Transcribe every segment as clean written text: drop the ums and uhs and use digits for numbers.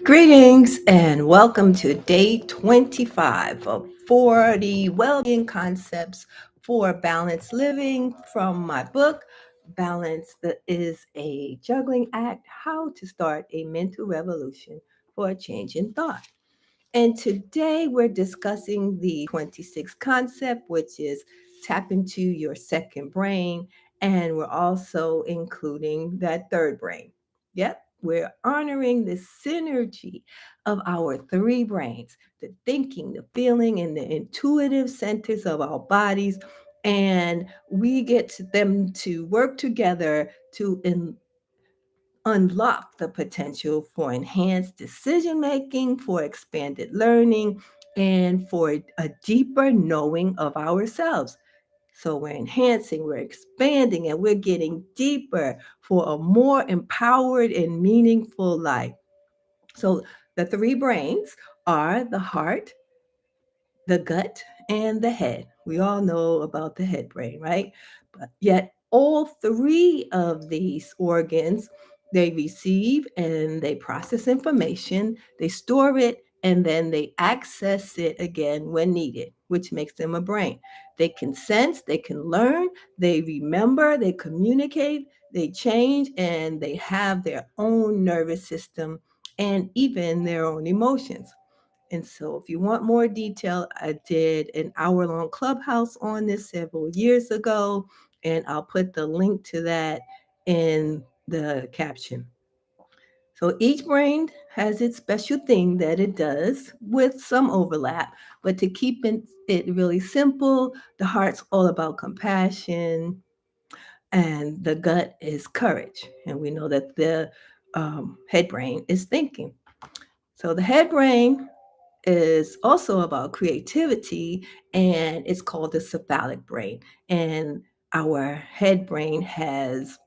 Greetings and welcome to day 25 of 40 Wellbeing Concepts for Balanced Living from my book, Balance is a Juggling Act, How to Start a Mental Revolution for a Change in Thought. And today we're discussing the 26th concept, which is tap into your second brain. And we're also including that third brain. Yep, we're honoring the synergy of our three brains, the thinking, the feeling, and the intuitive centers of our bodies. And we get them to work together to unlock the potential for enhanced decision making, for expanded learning, and for a deeper knowing of ourselves. So we're enhancing, we're expanding, and we're getting deeper for a more empowered and meaningful life. So the three brains are the heart, the gut, and the head. We all know about the head brain, right? But yet, all three of these organs, they receive and they process information, they store it, and then they access it again when needed, which makes them a brain. They can sense, they can learn, they remember, they communicate, they change, and they have their own nervous system and even their own emotions. And so, if you want more detail, I did an hour-long clubhouse on this several years ago, and I'll put the link to that in the caption. So, each brain has its special thing that it does with some overlap, but to keep it really simple, the heart's all about compassion, and the gut is courage. And we know that the head brain is thinking. So, the head brain is also about creativity, and it's called the cephalic brain. And our head brain has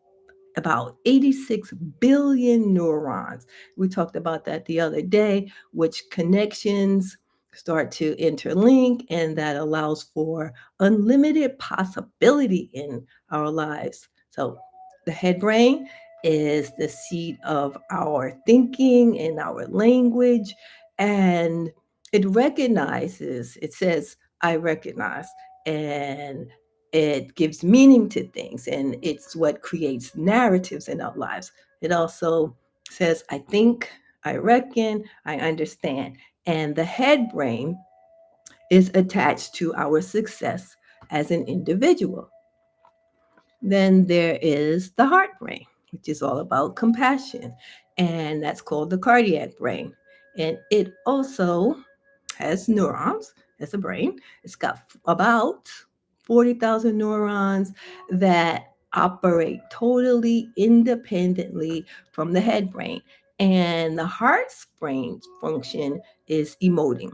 about 86 billion neurons. We talked about that the other day, which connections start to interlink, and that allows for unlimited possibility in our lives. So, the head brain is the seat of our thinking and our language, and it recognizes, it says, I recognize, and it gives meaning to things, and it's what creates narratives in our lives. It also says, I think, I reckon, I understand. And the head brain is attached to our success as an individual. Then there is the heart brain, which is all about compassion, and that's called the cardiac brain. And it also has neurons as a brain. It's got about 40,000 neurons that operate totally independently from the head brain. And the heart's brain function is emoting.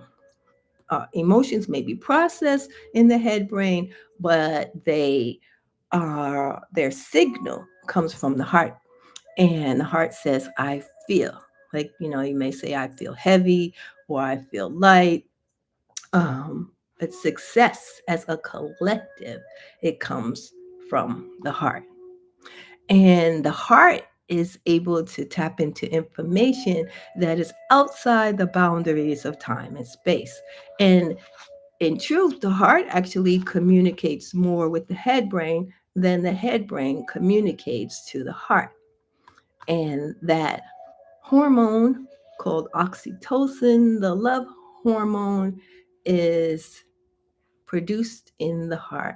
Emotions may be processed in the head brain, but their signal comes from the heart. And the heart says, I feel. Like, you may say, I feel heavy or I feel light. But success as a collective, it comes from the heart. And the heart is able to tap into information that is outside the boundaries of time and space. And in truth, the heart actually communicates more with the head brain than the head brain communicates to the heart. And that hormone called oxytocin, the love hormone, is produced in the heart.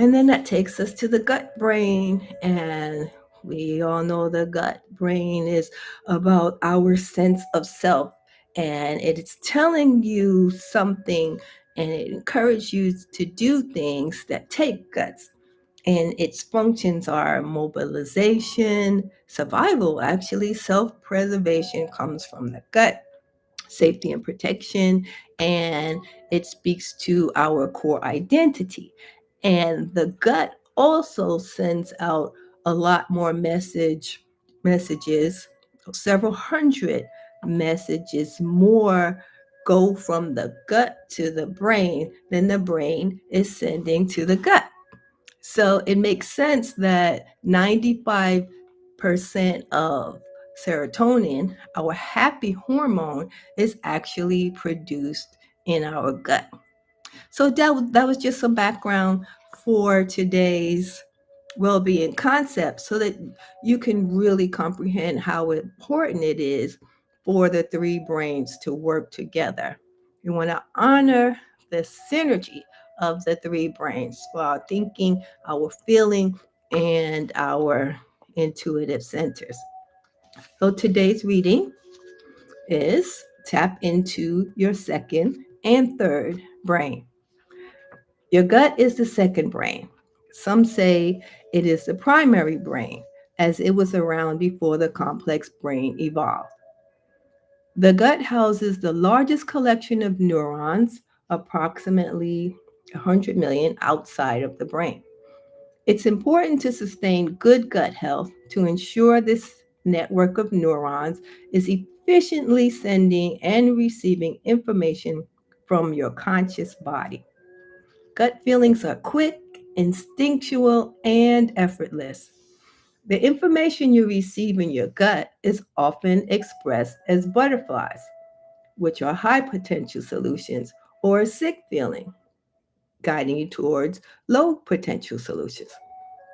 And then that takes us to the gut brain. And we all know the gut brain is about our sense of self. And it's telling you something, and it encourages you to do things that take guts. And its functions are mobilization, survival, actually, self preservation comes from the gut, safety and protection, and it speaks to our core identity. And the gut also sends out a lot more messages, several hundred messages more go from the gut to the brain than the brain is sending to the gut. So it makes sense that 95% of Serotonin, our happy hormone, is actually produced in our gut. So that was just some background for today's well-being concept so that you can really comprehend how important it is for the three brains to work together. We want to honor the synergy of the three brains for our thinking, our feeling, and our intuitive centers. So today's reading is tap into your second and third brain. Your gut is the second brain. Some say it is the primary brain, as it was around before the complex brain evolved. The gut houses the largest collection of neurons, approximately 100 million outside of the brain. It's important to sustain good gut health to ensure this network of neurons is efficiently sending and receiving information from your conscious body. Gut feelings are quick, instinctual, and effortless. The information you receive in your gut is often expressed as butterflies, which are high potential solutions, or a sick feeling, guiding you towards low potential solutions.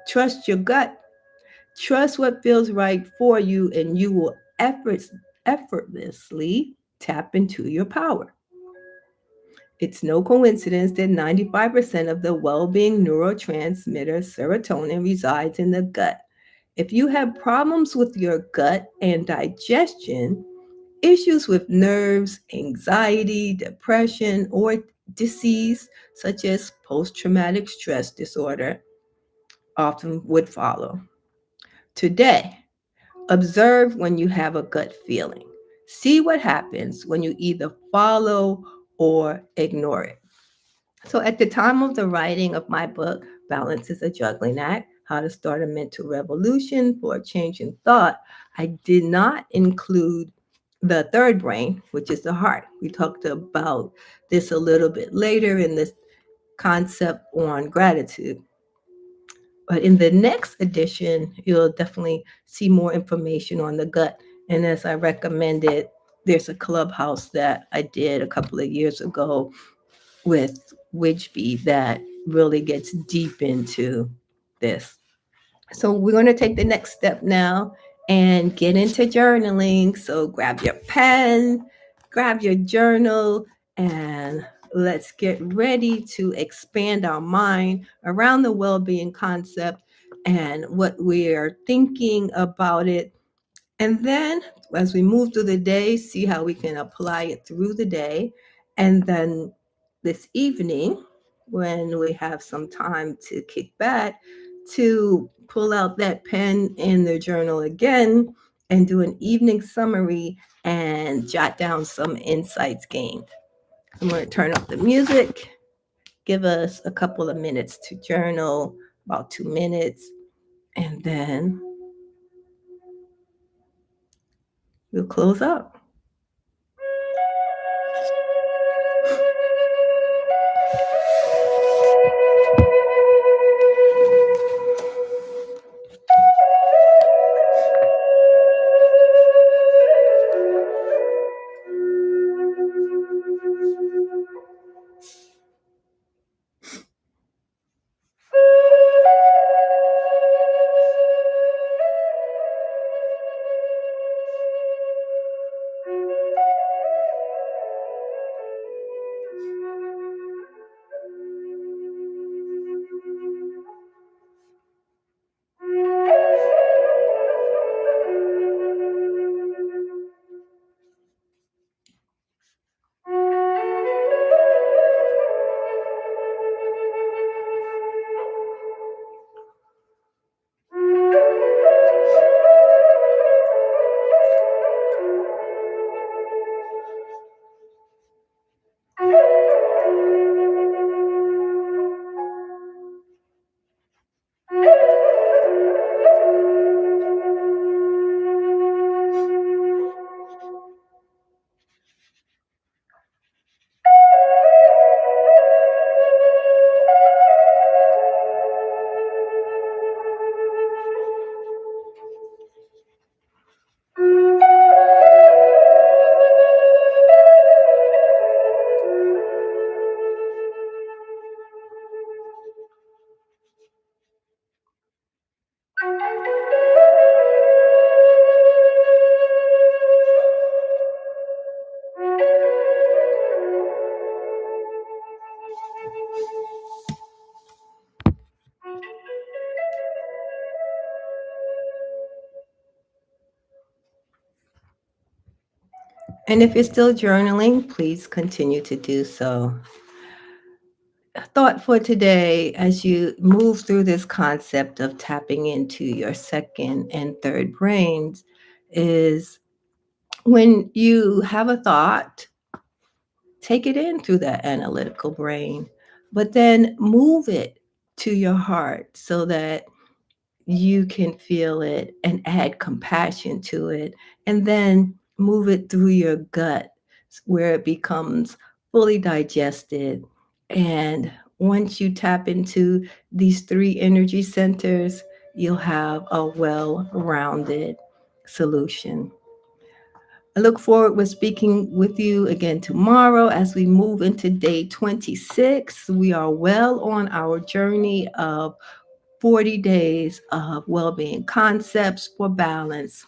Trust your gut. Trust what feels right for you, and you will effortlessly tap into your power. It's no coincidence that 95% of the well being neurotransmitter serotonin resides in the gut. If you have problems with your gut and digestion, issues with nerves, anxiety, depression, or disease such as post traumatic stress disorder often would follow. Today, observe when you have a gut feeling. See what happens when you either follow or ignore it. So, at the time of the writing of my book, Balance is a Juggling Act: How to Start a Mental Revolution for a Change in Thought, I did not include the third brain, which is the heart. We talked about this a little bit later in this concept on gratitude. But in the next edition, you'll definitely see more information on the gut. And as I recommended, there's a clubhouse that I did a couple of years ago with Widgeby that really gets deep into this. So we're going to take the next step now and get into journaling. So grab your pen, grab your journal, and let's get ready to expand our mind around the well-being concept and what we are thinking about it. And then as we move through the day, see how we can apply it through the day. And then this evening, when we have some time to kick back, to pull out that pen and the journal again and do an evening summary and jot down some insights gained. I'm going to turn off the music, give us a couple of minutes to journal, about 2 minutes, and then we'll close up. And if you're still journaling, please continue to do so. A thought for today as you move through this concept of tapping into your second and third brains is when you have a thought, take it in through that analytical brain, but then move it to your heart so that you can feel it and add compassion to it, and then move it through your gut where it becomes fully digested. And once you tap into these three energy centers, you'll have a well rounded solution. I look forward with speaking with you again tomorrow as we move into day 26. We are well on our journey of 40 days of well-being concepts for balance.